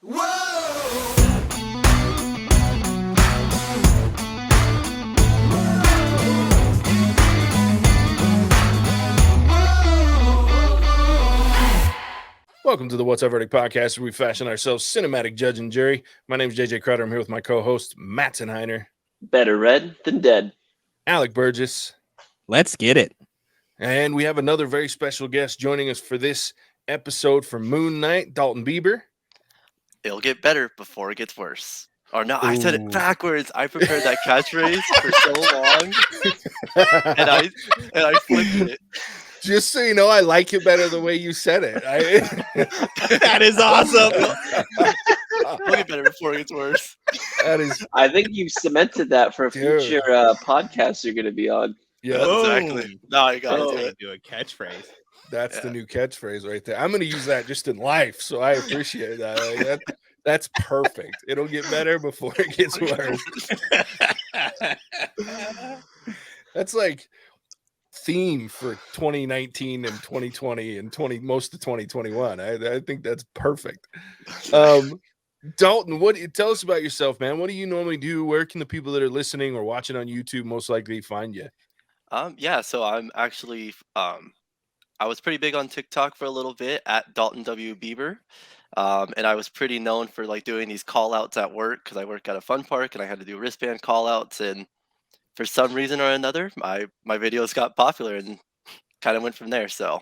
Welcome to the What's Our Verdict podcast, where we fashion ourselves cinematic judge and jury. My name is JJ Crowder. I'm here with my co-host, Matt Senheiner. Better red than dead. Alec Burgess. Let's get it. And we have another very special guest joining us for this episode for Moon Knight, Dalton Bieber. It'll get better before it gets worse. Or no, I said it backwards. I prepared that catchphrase for so long, and I flipped it. Just so you know, I like it better the way you said it. That is awesome. It'll get better before it gets worse. That is. I think you cemented that for a future podcast you're going to be on. Yeah, exactly. No, you got to do a catchphrase. That's the new catchphrase right there. I'm going to use that just in life, so I appreciate that. Like, that's perfect. It'll get better before it gets worse. That's like theme for 2019 and 2020 and most of 2021. I think that's perfect. Dalton, tell us about yourself, man. What do you normally do? Where can the people that are listening or watching on YouTube most likely find you? So I'm actually I was pretty big on TikTok for a little bit at Dalton W. Bieber. And I was pretty known for like doing these call outs at work because I work at a fun park and I had to do wristband call outs, and for some reason or another, my videos got popular and kind of went from there. So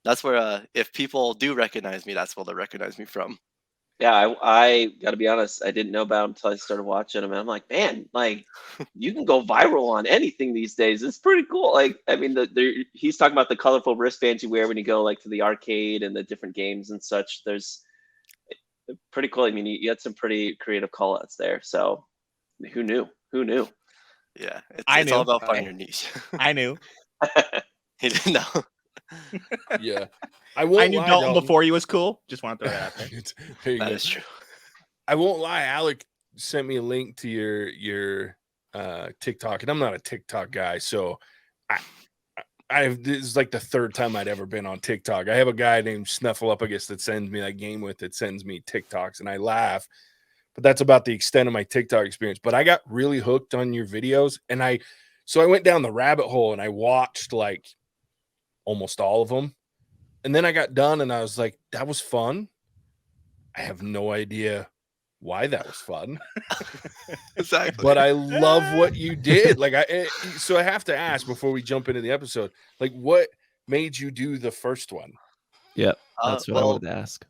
that's where if people do recognize me, that's where they'll recognize me from. Yeah, I got to be honest. I didn't know about him until I started watching him. And I'm like, man, like you can go viral on anything these days. It's pretty cool. Like, I mean, he's talking about the colorful wristbands you wear when you go like to the arcade and the different games and such. There's pretty cool. I mean, you had some pretty creative call outs there. So who knew? Yeah, it's all about finding your niche. I knew. He didn't know. Yeah. I knew Dalton before he was cool. Just want to throw that out there. That is true. I won't lie. Alec sent me a link to your TikTok, and I'm not a TikTok guy, so this is like the third time I'd ever been on TikTok. I have a guy named Snuffleupagus that sends me that game with it, sends me TikToks, and I laugh. But that's about the extent of my TikTok experience. But I got really hooked on your videos, and I went down the rabbit hole and I watched like almost all of them. And then I got done and I was like, that was fun. I have no idea why that was fun. Exactly. But I love what you did. Like so I have to ask before we jump into the episode, like what made you do the first one? Yep. That's what I wanted to ask.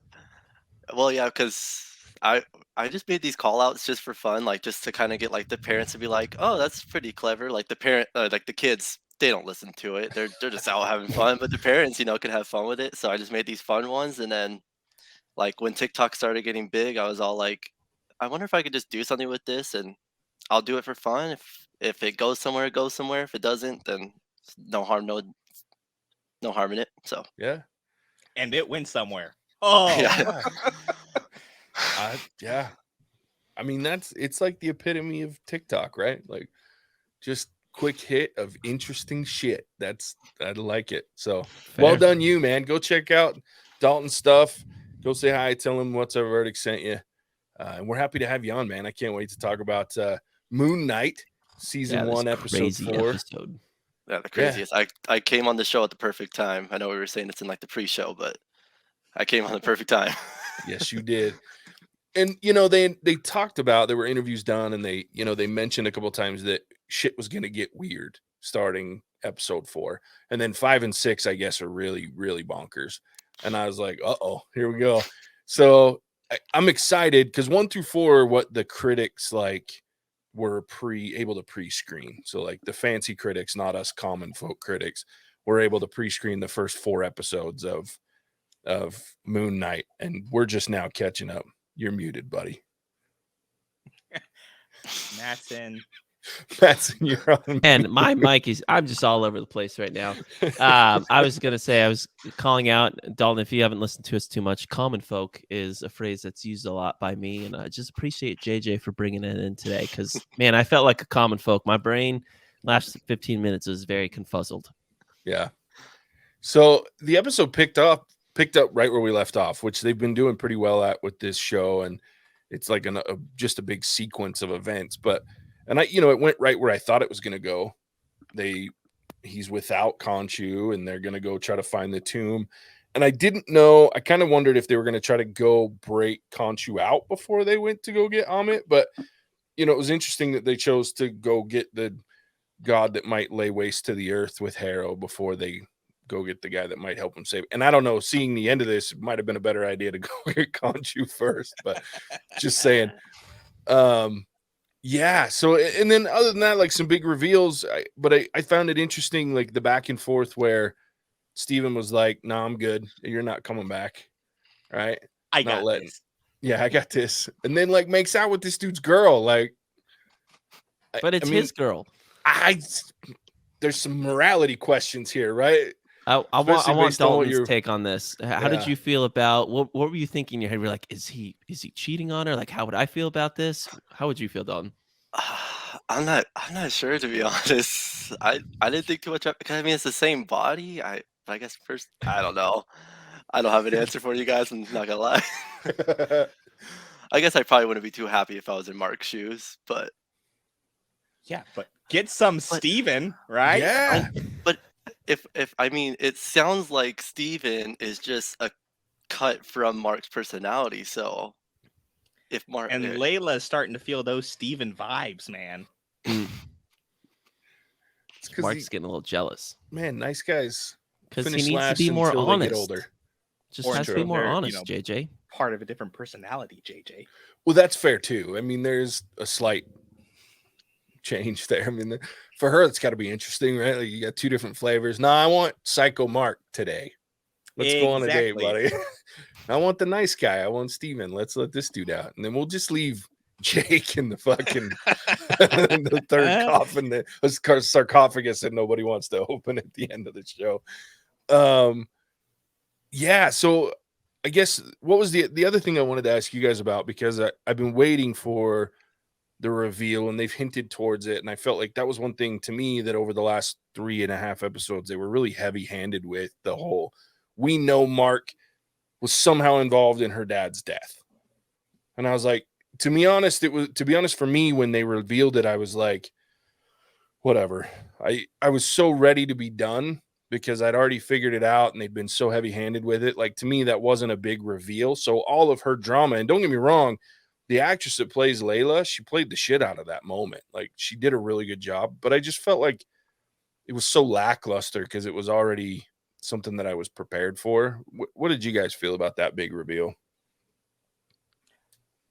Well, yeah, because I just made these call outs just for fun, like just to kind of get like the parents to be like, oh, that's pretty clever. Like like the kids, they don't listen to it. They're just out having fun, but the parents, can have fun with it. So I just made these fun ones. And then like when TikTok started getting big, I was all like, I wonder if I could just do something with this and I'll do it for fun. If it goes somewhere, it goes somewhere. If it doesn't, then no harm in it. So yeah. And it went somewhere. Oh yeah. Yeah. I mean, it's like the epitome of TikTok, right? Like just quick hit of interesting shit. I like it. So Fair. Well done, you, man. Go check out Dalton's stuff. Go say hi. Tell him What's Our Verdict sent you. And we're happy to have you on, man. I can't wait to talk about Moon Knight, season 1, episode 4. Yeah, the craziest. Yeah. I came on the show at the perfect time. I know we were saying it's in like the pre-show, but I came on the perfect time. Yes, you did. And they talked about, there were interviews done, and they mentioned a couple of times that shit was going to get weird starting episode 4, and then 5 and 6 I guess are really, really bonkers. And I was like, here we go. So I'm excited because 1 through 4 are what the critics like were able to pre-screen. So like the fancy critics, not us common folk critics, were able to pre-screen the first 4 episodes of Moon Knight, and we're just now catching up. You're muted, buddy. Matson, you're on mute. And my mic I'm just all over the place right now. I was going to say, I was calling out, Dalton, if you haven't listened to us too much, common folk is a phrase that's used a lot by me. And I just appreciate JJ for bringing it in today. Because, man, I felt like a common folk. My brain last 15 minutes was very confuzzled. Yeah. So the episode picked up picked up right where we left off, which they've been doing pretty well at with this show, and it's like just a big sequence of events. And it went right where I thought it was going to go. He's without Khonshu, and they're going to go try to find the tomb. And I didn't know. I kind of wondered if they were going to try to go break Khonshu out before they went to go get Amit. But it was interesting that they chose to go get the god that might lay waste to the earth with Harrow before they go get the guy that might help him save. And I don't know, seeing the end of this, it might have been a better idea to go get Khonshu first, but just saying. Yeah. So, and then other than that, like some big reveals, but I found it interesting, like the back and forth where Steven was like, "No, I'm good. You're not coming back." Right. I got this. Yeah, I got this. And then like makes out with this dude's girl. Like, But it's his girl. There's some morality questions here, right? I want Dalton's take on this. How did you feel about what were you thinking in your head? You're like, is he cheating on her? Like, how would I feel about this? How would you feel, Dalton? I'm not sure, to be honest. I didn't think too much of it, because I mean it's the same body. I guess first, I don't know. I don't have an answer for you guys. I'm not gonna lie. I guess I probably wouldn't be too happy if I was in Mark's shoes, but yeah, but get some Steven, right? Yeah. But if I mean, it sounds like Steven is just a cut from Mark's personality. So if Mark and Layla is starting to feel those Steven vibes, man. Mark's getting a little jealous. Man, nice guys. Because he needs to be more honest. Older. Just has to be more honest, JJ. Part of a different personality, JJ. Well, that's fair too. I mean, there's a slight change there. I mean, for her, it's got to be interesting, right? Like you got two different flavors. No, I want Psycho Mark today. Let's go on a date, buddy. I want the nice guy. I want Steven. Let's let this dude out. And then we'll just leave Jake in the fucking the third coffin, the sarcophagus that nobody wants to open at the end of the show. Yeah, so I guess what was the other thing I wanted to ask you guys about, because I've been waiting for the reveal and they've hinted towards it, and I felt like that was one thing to me that over the last 3.5 episodes they were really heavy-handed with the whole, we know Mark was somehow involved in her dad's death. And I was like, to be honest for me, when they revealed it, I was like, whatever. I was so ready to be done because I'd already figured it out and they'd been so heavy-handed with it. Like, to me, that wasn't a big reveal. So all of her drama, and don't get me wrong, the actress that plays Layla, she played the shit out of that moment. Like, she did a really good job, but I just felt like it was so lackluster because it was already something that I was prepared for. What did you guys feel about that big reveal?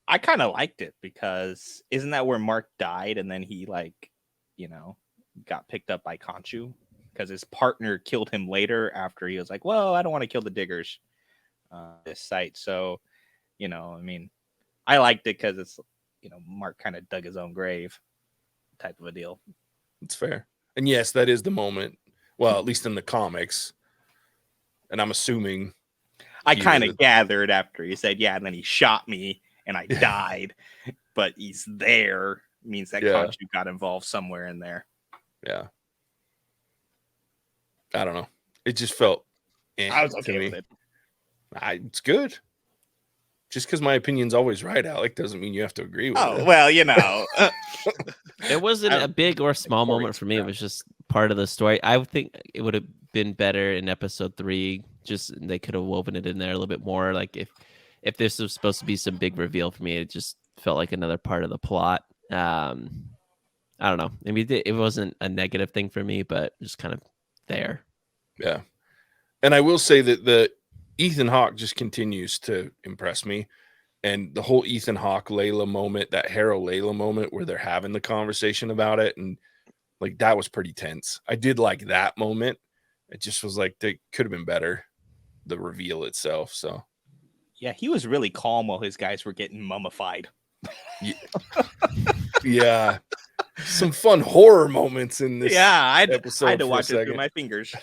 I kind of liked it, because isn't that where Mark died and then he got picked up by Khonshu because his partner killed him later after he was like, well, I don't want to kill the diggers this site. So, I mean, I liked it because it's, Mark kind of dug his own grave type of a deal. It's fair. And yes, that is the moment. Well, at least in the comics. And I'm assuming. I kind of gathered after he said, yeah, and then he shot me and I died. But he's there. Means that Khonshu got involved somewhere in there. Yeah. I don't know. It just felt. I was okay with it. It's good. Just because my opinion's always right, Alec, doesn't mean you have to agree with it. Oh, well, It wasn't a big or small moment for me. It was just part of the story. I think it would have been better in episode 3. Just they could have woven it in there a little bit more. Like if this was supposed to be some big reveal for me, it just felt like another part of the plot. I don't know. Maybe it wasn't a negative thing for me, but just kind of there. Yeah. And I will say that the Ethan Hawke just continues to impress me. And the whole Ethan Hawke Layla moment, that Harrow Layla moment where they're having the conversation about it, and like that was pretty tense. I did like that moment. It just was like they could have been better, the reveal itself. So yeah, he was really calm while his guys were getting mummified. Yeah. Some fun horror moments in this. Yeah, I episode had to watch it through my fingers.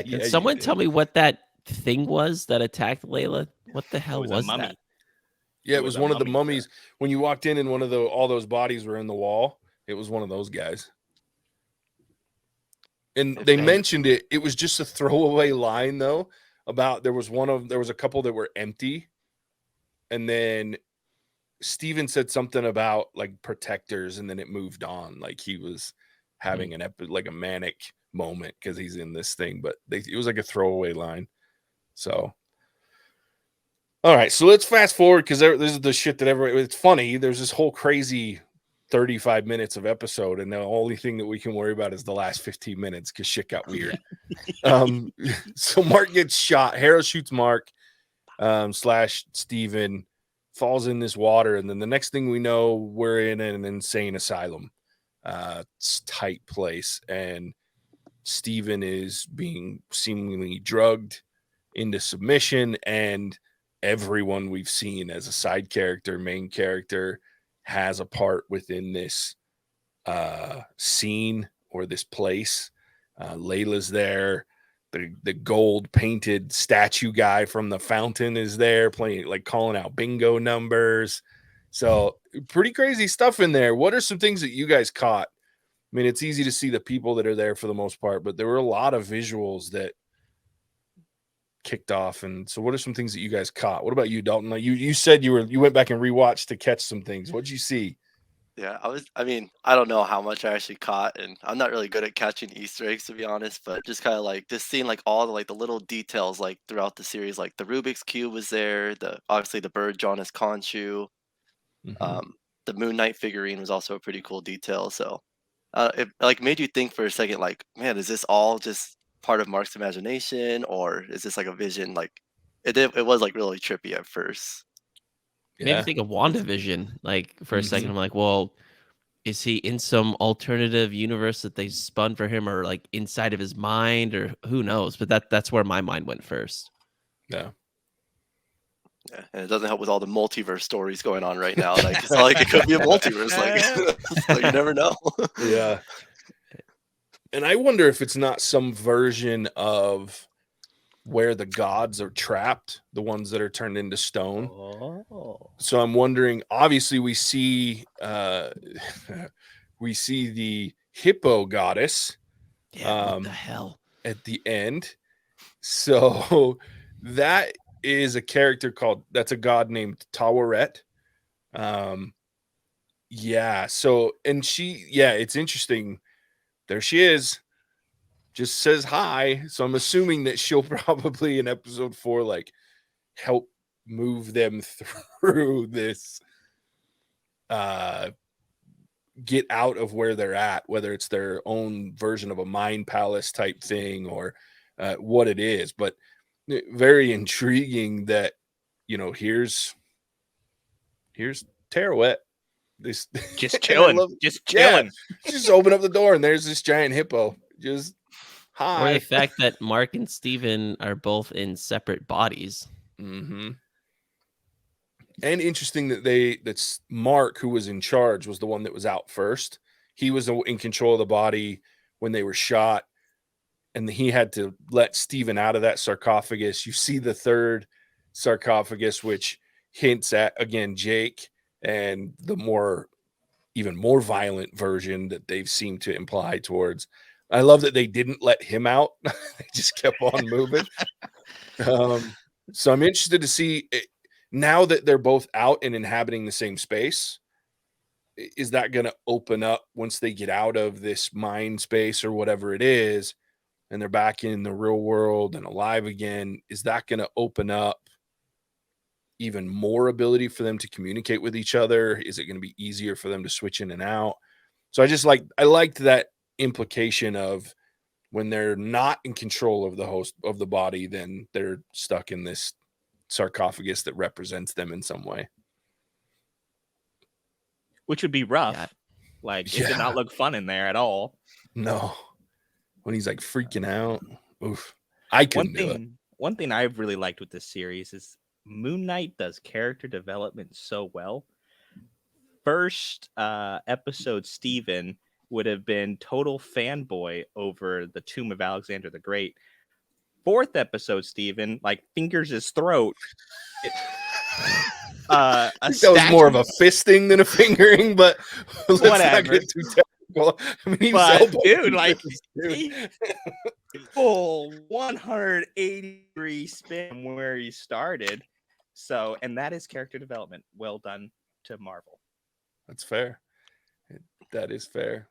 Can someone tell me what that thing was that attacked Layla? What the hell was that? Yeah, it was one of the mummies. When you walked in and all those bodies were in the wall, it was one of those guys. And they mentioned it. It was just a throwaway line, though, about there was a couple that were empty, and then Steven said something about like protectors, and then it moved on. Like he was having like a manic moment because he's in this thing, but it was like a throwaway line. So, all right, so let's fast forward because this is the shit that it's funny. There's this whole crazy 35 minutes of episode, and the only thing that we can worry about is the last 15 minutes because shit got weird. So Mark gets shot. Harrow shoots Mark / Steven, falls in this water, and then the next thing we know, we're in an insane asylum type place, and Steven is being seemingly drugged into submission, and everyone we've seen as a side character, main character, has a part within this scene or this place. Layla's there. The gold painted statue guy from the fountain is there playing, like calling out bingo numbers. So pretty crazy stuff in there. What are some things that you guys caught? I mean, it's easy to see the people that are there for the most part, but there were a lot of visuals that kicked off. And so what are some things that you guys caught? What about you, Dalton? Like you said you went back and rewatched to catch some things. What'd you see? Yeah, I don't know how much I actually caught, and I'm not really good at catching Easter eggs, to be honest, but just kind of like just seeing like all the the little details like throughout the series, like the Rubik's Cube was there, obviously the bird drawn as Khonshu, the Moon Knight figurine was also a pretty cool detail. So it like made you think for a second, like, man, is this all just part of Mark's imagination, or is this like a vision? Like it was like really trippy at first. Made me think of WandaVision. Like for a second, I'm like, well, is he in some alternative universe that they spun for him, or like inside of his mind, or who knows? But that's where my mind went first. Yeah. Yeah, and it doesn't help with all the multiverse stories going on right now. Like it's not like it could be a multiverse. Like you never know. Yeah. And I wonder if it's not some version of where the gods are trapped, the ones that are turned into stone. Oh. So I'm wondering, obviously we see the hippo goddess What the hell? at the end. So that is a character that's a god named Towerette. Yeah. So, and it's interesting. There she is. Just says hi. So I'm assuming that she'll probably in episode 4, like help move them through this, get out of where they're at, whether it's their own version of a mind palace type thing or what it is. But very intriguing that, here's Towerette. This Just chilling. Just chilling. Just open up the door and there's this giant hippo. Just hi. Or the fact that Mark and Steven are both in separate bodies. And interesting that that's Mark, who was in charge, was the one that was out first. He was in control of the body when they were shot, and he had to let Steven out of that sarcophagus. You see the third sarcophagus, which hints at, again, Jake and the even more violent version that they've seemed to imply towards. I love that they didn't let him out. They just kept on moving. So I'm interested to see now that they're both out and inhabiting the same space. Is that going to open up once they get out of this mind space or whatever it is, and they're back in the real world and alive again? Is that going to open up even more ability for them to communicate with each other? Is it going to be easier for them to switch in and out? So I liked that implication of when they're not in control of the host of the body, then they're stuck in this sarcophagus that represents them in some way. Which would be rough. Yeah. Like it did not look fun in there at all. No. When he's like freaking out. Oof. I couldn't do it. One thing I've really liked with this series is Moon Knight does character development so well. First episode, Steven would have been total fanboy over the tomb of Alexander the Great. Fourth episode, Steven like fingers his throat. That was more of a fisting than a fingering, but let's whatever. not get too technical. I mean, But dude, like full 180-degree spin from where he started. So, and that is character development. Well done to Marvel. That's fair. That is fair.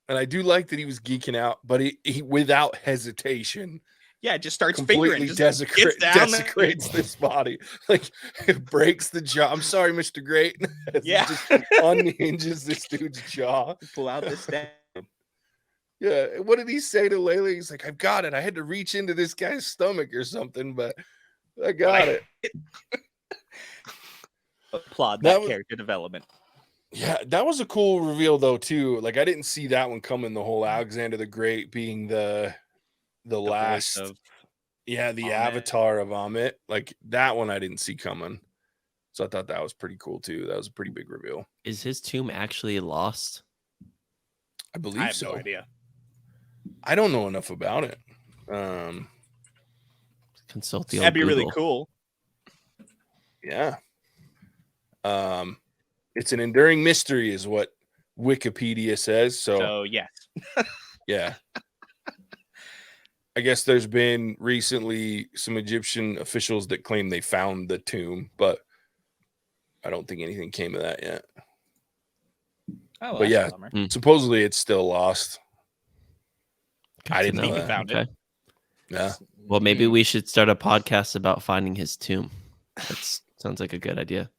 And I do like that he was geeking out, but he without hesitation Yeah, just starts completely fingering, just gets down there. desecrates this body. Like it breaks the jaw. I'm sorry, Mr. Great. As he Yeah. just unhinges this dude's jaw. Pull out the stem. Yeah. What did he say to Layla? He's like, I've got it. I had to reach into this guy's stomach or something, but I got it. Applaud That that was- character development. Yeah, that was a cool reveal though, too. Like I didn't see that one coming, the whole Alexander the Great being the The voice last of the Amit. avatar of Amit. Like that one I didn't see coming. So I thought that was pretty cool too. That was a pretty big reveal. Is his tomb actually lost? I believe I have so. no idea. I don't know enough about it. Consult the old That'd be really Google. cool. Yeah. It's an enduring mystery, is what Wikipedia says. So yes. Yeah. I guess there's been recently some Egyptian officials that claim they found the tomb, but I don't think anything came of that yet. Oh, But that's yeah, a bummer. supposedly it's still lost. Good I to didn't know. know He that. found it. Yeah. Well, maybe Mm. we should start a podcast about finding his tomb. That sounds like a good idea.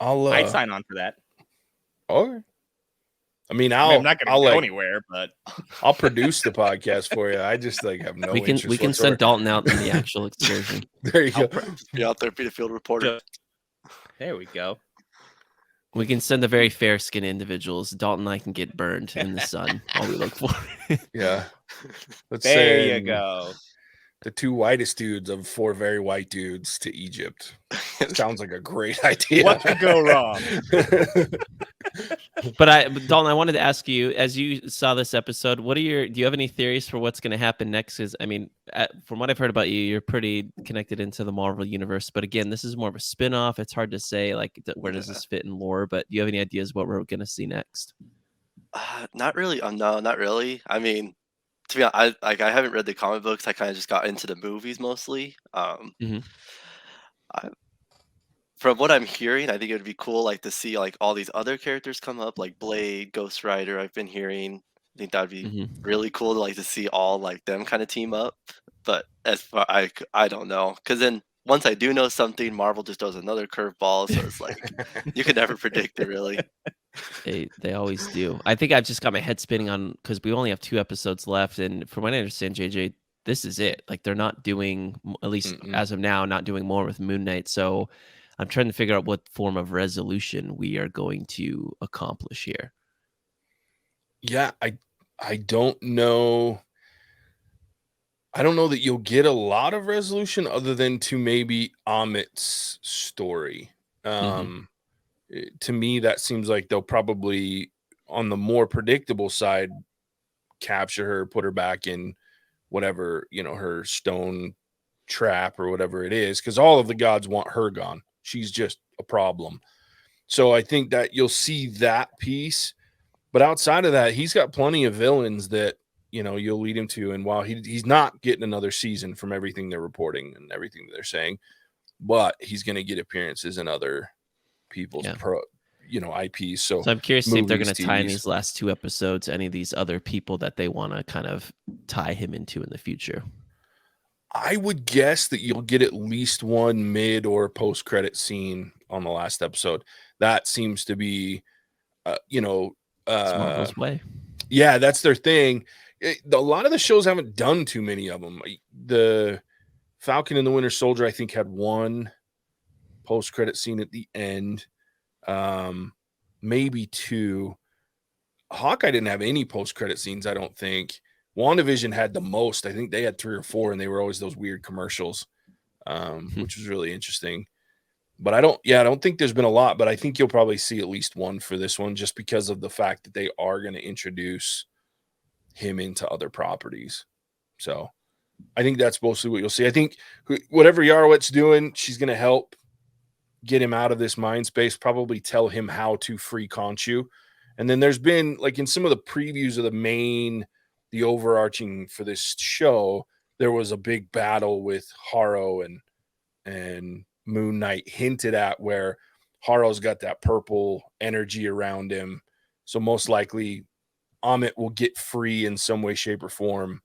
I'd sign on for that. Okay. I mean, I mean, I'm not going I'll to go like, anywhere, but I'll produce the podcast for you. I just like have no we can interest send whatsoever. Dalton out in the actual excursion. There you go. Be out there, be the field reporter. there we go. We can send the very fair skinned individuals. Dalton and I can get burned in the sun while we look for it. Yeah. Let's There you send go. the two whitest dudes of 4 very white dudes to Egypt. Sounds like a great idea. What could go wrong? But Dalton, I wanted to ask you, as you saw this episode, do you have any theories for what's going to happen next? Because I mean, from what I've heard about you, you're pretty connected into the Marvel universe. But again, this is more of a spin-off. It's hard to say like where does this fit in lore. But do you have any ideas what we're going to see next? Not really. No, not really. I mean, to be honest, I haven't read the comic books. I kind of just got into the movies mostly. Mhm. From what I'm hearing, I think it would be cool, like to see like all these other characters come up, like Blade, Ghost Rider. I've been hearing. I think that'd be Mhm. really cool to like to see all like them kind of team up. But as far I don't know, because then once I do know something, Marvel just does another curveball. So it's like you can never predict it really. They always do. I think I've just got my head spinning on because we only have 2 episodes left, and from what I understand, JJ, this is it. Like they're not doing, at least as of now, not doing more with Moon Knight. So I'm trying to figure out what form of resolution we are going to accomplish here. Yeah, I don't know. I don't know that you'll get a lot of resolution other than to maybe Amit's story. To me, that seems like they'll probably, on the more predictable side, capture her, put her back in whatever, her stone trap or whatever it is, because all of the gods want her gone. She's just a problem. So I think that you'll see that piece. But outside of that, he's got plenty of villains that, you'll lead him to. And while he's not getting another season from everything they're reporting and everything that they're saying, but he's going to get appearances in other people's IPs. So I'm curious to see if they're going movies, to tie in TVs. these last 2 episodes any of these other people that they want to kind of tie him into in the future. I would guess that you'll get at least one mid or post credit scene on the last episode. That seems to be, It's Marvel's way. yeah, that's their thing. A lot of the shows haven't done too many of them. The Falcon and the Winter Soldier, I think, had one post credit scene at the end, maybe 2. Hawkeye didn't have any post credit scenes, I don't think. WandaVision had the most. I think they had 3 or 4, and they were always those weird commercials, which was really interesting. But I don't think there's been a lot, but I think you'll probably see at least one for this one just because of the fact that they are going to introduce him into other properties. So I think that's mostly what you'll see. I think whatever Yarwit's doing, she's going to help get him out of this mind space, probably tell him how to free Khonshu. And then there's been, like in some of the previews of the main the overarching for this show, there was a big battle with Harrow and Moon Knight hinted at, where Harrow's got that purple energy around him. So most likely Amit will get free in some way, shape, or form,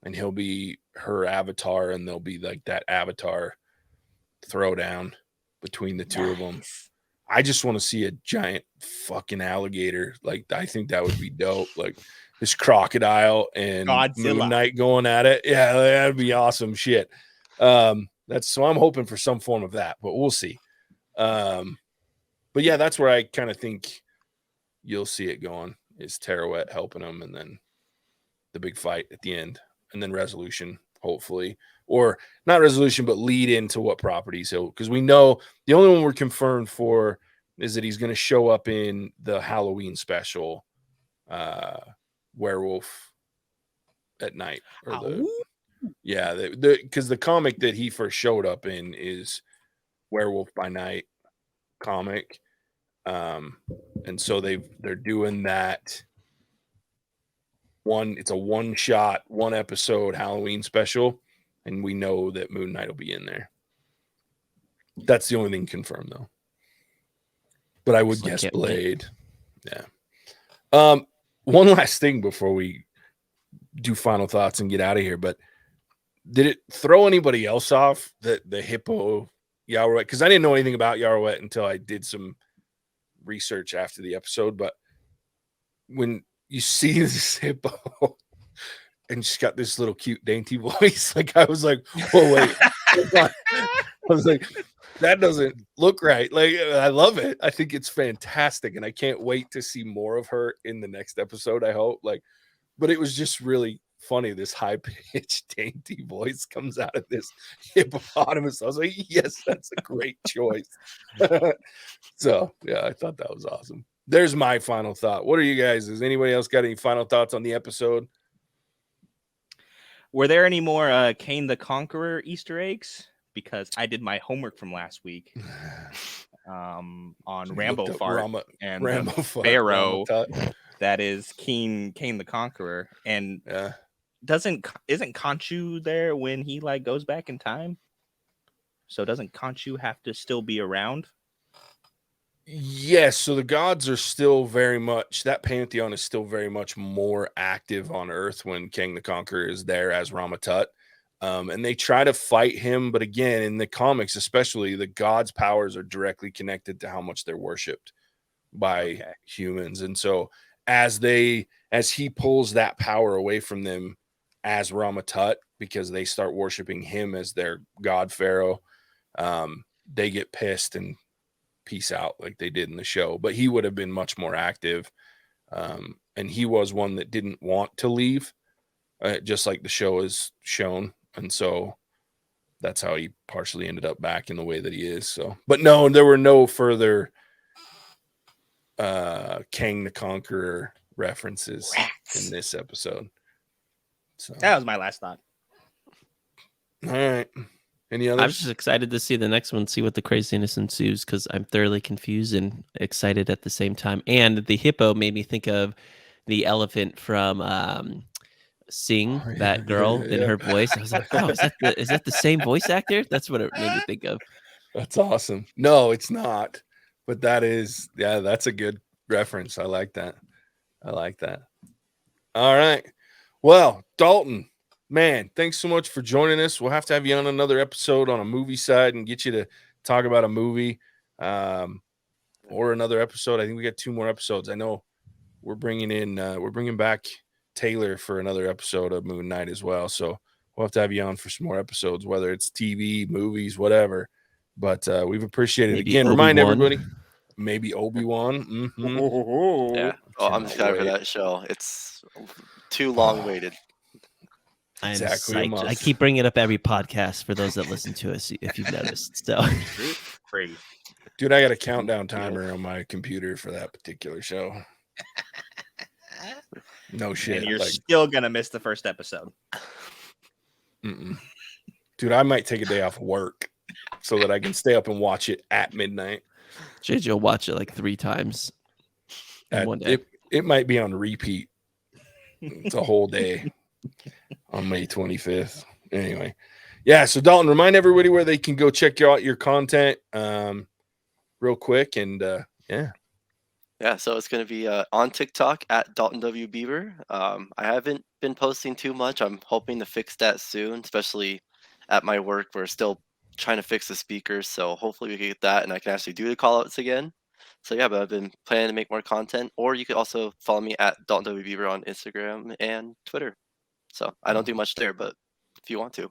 and he'll be her avatar, and there'll be like that avatar throwdown between the two of them. I just want to see a giant fucking alligator. Like, I think that would be dope. Like this crocodile and Godzilla. Moon Knight going at it. Yeah, that'd be awesome shit. So I'm hoping for some form of that, but we'll see. But yeah, that's where I kind of think you'll see it going, is Towerette helping them, and then the big fight at the end, and then resolution, hopefully. Or not resolution, but lead into what properties he'll, because we know the only one we're confirmed for is that he's going to show up in the Halloween special, Werewolf at Night. Because the comic that he first showed up in is Werewolf by Night comic. And so they're doing that it's a one shot, one episode Halloween special, and we know that Moon Knight will be in there. That's the only thing confirmed, though. But I would guess Blade. Yeah. One last thing before we do final thoughts and get out of here, but did it throw anybody else off that the hippo Towerette? Because I didn't know anything about Towerette until I did some research after the episode. But when you see this hippo and she's got this little cute dainty voice, like I was like, oh wait. I was like, that doesn't look right. Like, I love it. I think it's fantastic, and I can't wait to see more of her in the next episode, I hope. But it was just really funny. This high-pitched dainty voice comes out of this hippopotamus. I was like, yes, that's a great choice. So yeah, I thought that was awesome. There's my final thought. What are you guys? Has anybody else got any final thoughts on the episode? Were there any more Kane the Conqueror Easter eggs? Because I did my homework from last week on Rambo Fart and Rambo Pharaoh. That is Kane the Conqueror. And isn't Khonshu there when he like goes back in time? So doesn't Khonshu have to still be around? Yes, so the gods are still very much, that pantheon is still very much more active on Earth when King the Conqueror is there as Ramatut. And they try to fight him, but again, in the comics especially, the gods' powers are directly connected to how much they're worshipped by humans. And so as he pulls that power away from them as Ramatut, because they start worshiping him as their god pharaoh, they get pissed and peace out like they did in the show. But he would have been much more active, and he was one that didn't want to leave, just like the show is shown. And so that's how he partially ended up back in the way that he is. So, but no, there were no further Kang the Conqueror references in this episode. So that was my last thought. All right. Any others? I'm just excited to see the next one, see what the craziness ensues, because I'm thoroughly confused and excited at the same time. And the hippo made me think of the elephant from Sing, that girl in her voice. I was like, oh, is that the same voice actor? That's what it made me think of. That's awesome. No, it's not. But that's a good reference. I like that. All right. Well, Dalton, man, thanks so much for joining us. We'll have to have you on another episode on a movie side and get you to talk about a movie, or another episode. I think we got 2 more episodes. I know we're bringing back Taylor for another episode of Moon Knight as well. So we'll have to have you on for some more episodes, whether it's TV, movies, whatever. But we've appreciated it. Again, remind everybody, maybe Obi-Wan. Mm-hmm. Yeah. Oh, I'm excited for that show. It's too long waited. Exactly. I keep bringing it up every podcast for those that listen to us, if you've noticed. So, dude, I got a countdown timer on my computer for that particular show. No shit. And you're still gonna miss the first episode. Dude, I might take a day off work so that I can stay up and watch it at midnight. JJ will watch it like 3 times in one day. It might be on repeat. It's a whole day on May 25th. Anyway, yeah. So Dalton, remind everybody where they can go check out your content, real quick, and yeah. Yeah, so it's going to be on TikTok at Dalton W. Beaver. I haven't been posting too much. I'm hoping to fix that soon, especially at my work. We're still trying to fix the speakers, so hopefully we can get that and I can actually do the callouts again. So yeah, but I've been planning to make more content. Or you could also follow me at Dalton W. Beaver on Instagram and Twitter. So I don't do much there, but if you want to.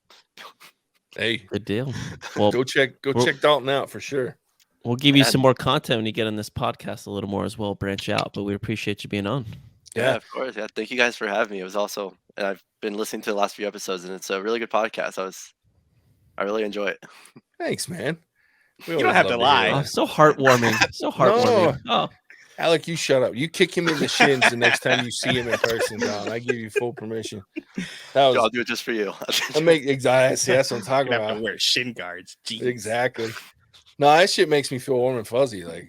Hey, Good deal. Well, go check Dalton out for sure. we'll give you And- some more content when you get on this podcast a little more as well, branch out. But we appreciate you being on. Yeah, of course. Yeah, thank you guys for having me. It was also, and I've been listening to the last few episodes, and it's a really good podcast. I really enjoy it. Thanks, man. You don't have to lie. Oh, so heartwarming. So heartwarming. Oh, Alec, you shut up. You kick him in the shins the next time you see him in person, Don. I give you full permission. That was I'll do it just for you. exactly. That's what I'm talking You're gonna have about. to wear shin guards. Jeez. Exactly. No, that shit makes me feel warm and fuzzy. Like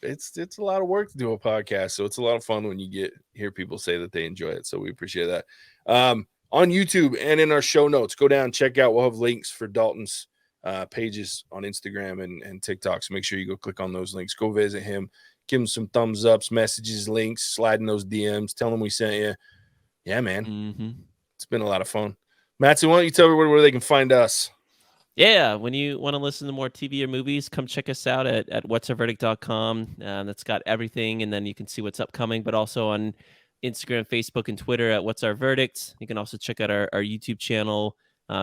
it's a lot of work to do a podcast, so it's a lot of fun when you hear people say that they enjoy it. So we appreciate that. On YouTube and in our show notes, go down, check out. We'll have links for Dalton's pages on Instagram and TikTok. So make sure you go click on those links. Go visit him. Give him some thumbs ups, messages, links, slide in those DMs. Tell him we sent you. Yeah, man. It's been a lot of fun. Matson, why don't you tell everybody where they can find us? yeah. When you want to listen to more TV or movies, come check us out at whatsourverdict.com. That's got everything. And then you can see what's upcoming, but also on Instagram, Facebook, and Twitter at What's Our Verdict. You can also check out our YouTube channel,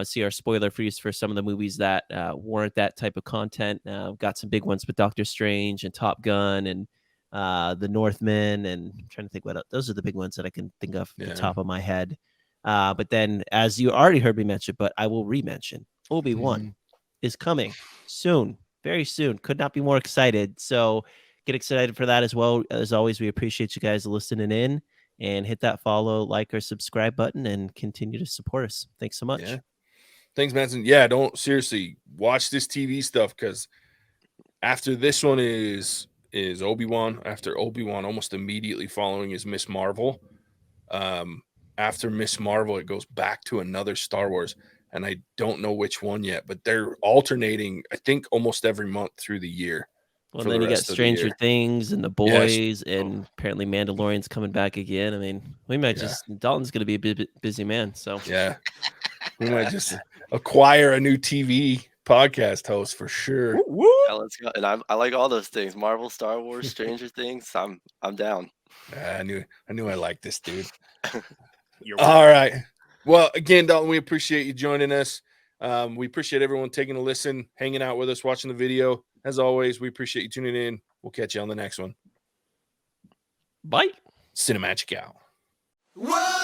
see our spoiler freeze for some of the movies that warrant that type of content. We've got some big ones with Doctor Strange and Top Gun and The Northman, and I'm trying to think those are the big ones that I can think of at the top of my head. But then, as you already heard me mention, but I will re-mention, Obi-Wan is coming soon, very soon. Could not be more excited. So get excited for that as well. As always, we appreciate you guys listening in, and hit that follow, like, or subscribe button and continue to support us. Thanks so much. Yeah. Thanks, Manson. Yeah, don't seriously watch this TV stuff, because after this one is Obi-Wan. After Obi-Wan, almost immediately following is Miss Marvel. After Miss Marvel, it goes back to another Star Wars, and I don't know which one yet, but they're alternating, I think, almost every month through the year. Well, then you got Stranger Things and The Boys, and apparently Mandalorian's coming back again. I mean, we might Dalton's going to be a bit busy man. So yeah, we might just acquire a new TV podcast host for sure. Yeah, let's go. And I like all those things: Marvel, Star Wars, Stranger Things. I'm down. I knew I liked this dude. All right. Well, again, Dalton, we appreciate you joining us. We appreciate everyone taking a listen, hanging out with us, watching the video. As always, we appreciate you tuning in. We'll catch you on the next one. Bye. Cinemagic out. Whoa!